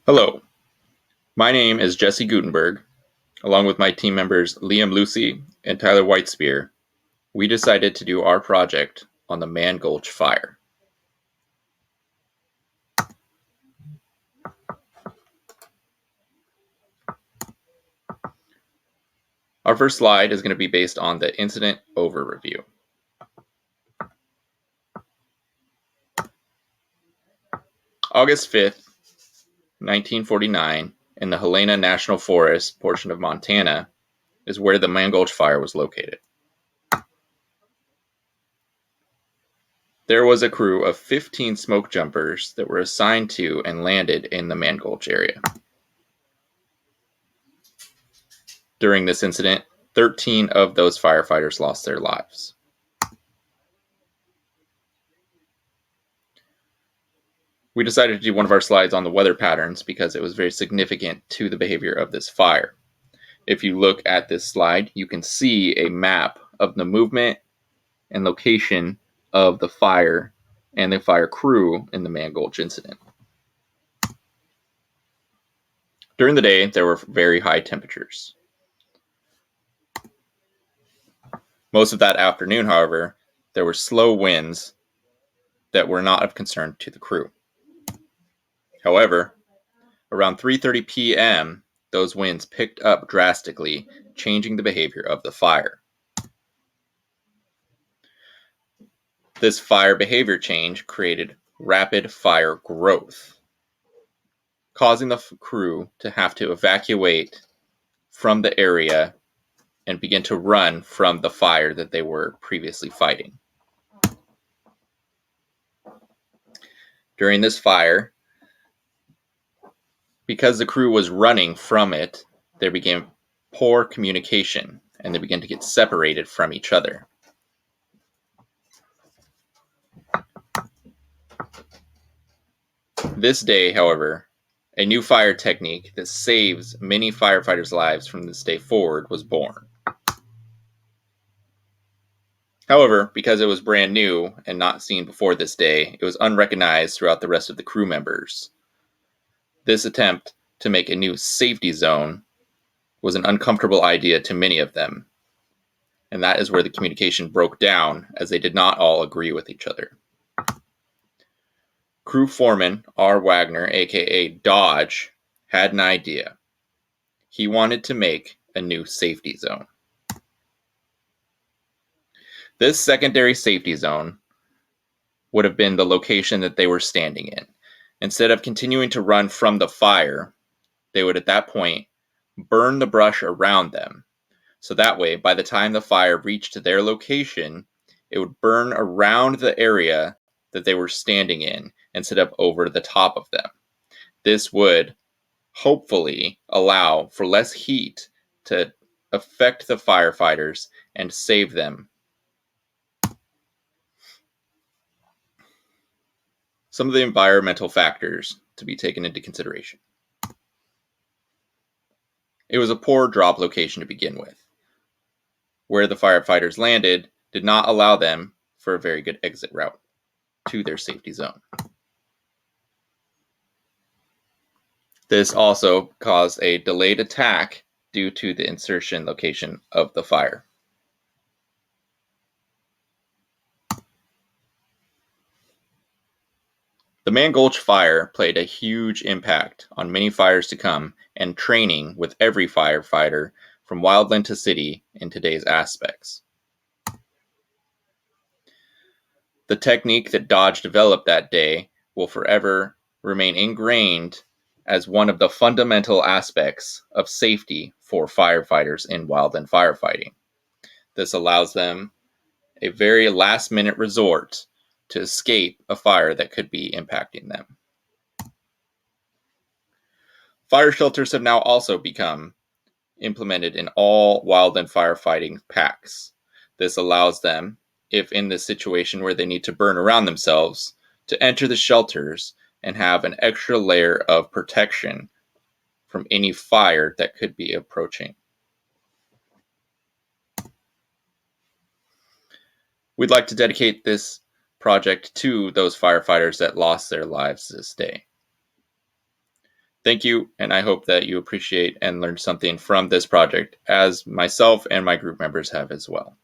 Hello, my name is Jesse Gutenberg. Along with my team members Liam Lucy and Tyler Whitespear, we decided to do our project on the Mann Gulch Fire. Our first slide is going to be based on the incident overview. August 5th, 1949, in the Helena National Forest portion of Montana is where the Mann Gulch Fire was located. There was a crew of 15 smoke jumpers that were assigned to and landed in the Mann Gulch area. During this incident, 13 of those firefighters lost their lives. We decided to do one of our slides on the weather patterns because it was very significant to the behavior of this fire. If you look at this slide, you can see a map of the movement and location of the fire and the fire crew in the Mann Gulch incident. During the day, there were very high temperatures. Most of that afternoon, however, there were slow winds that were not of concern to the crew. However, around 3:30 p.m., those winds picked up drastically, changing the behavior of the fire. This fire behavior change created rapid fire growth, causing the crew to have to evacuate from the area and begin to run from the fire that they were previously fighting. During this fire, because the crew was running from it, there began poor communication and they began to get separated from each other. This day, however, a new fire technique that saves many firefighters' lives from this day forward was born. However, because it was brand new and not seen before this day, it was unrecognized throughout the rest of the crew members. This attempt to make a new safety zone was an uncomfortable idea to many of them, and that is where the communication broke down as they did not all agree with each other. Crew foreman R. Wagner, aka Dodge, had an idea. He wanted to make a new safety zone. This secondary safety zone would have been the location that they were standing in. Instead of continuing to run from the fire, they would at that point burn the brush around them. So that way, by the time the fire reached their location, it would burn around the area that they were standing in instead of over the top of them. This would hopefully allow for less heat to affect the firefighters and save them. Some of the environmental factors to be taken into consideration. It was a poor drop location to begin with. Where the firefighters landed did not allow them for a very good exit route to their safety zone. This also caused a delayed attack due to the insertion location of the fire. The Mann Gulch Fire played a huge impact on many fires to come and training with every firefighter from wildland to city in today's aspects. The technique that Dodge developed that day will forever remain ingrained as one of the fundamental aspects of safety for firefighters in wildland firefighting. This allows them a very last-minute resort to escape a fire that could be impacting them. Fire shelters have now also become implemented in all wildland firefighting packs. This allows them, if in this situation where they need to burn around themselves, to enter the shelters and have an extra layer of protection from any fire that could be approaching. We'd like to dedicate this project to those firefighters that lost their lives this day. Thank you, and I hope that you appreciate and learn something from this project, as myself and my group members have as well.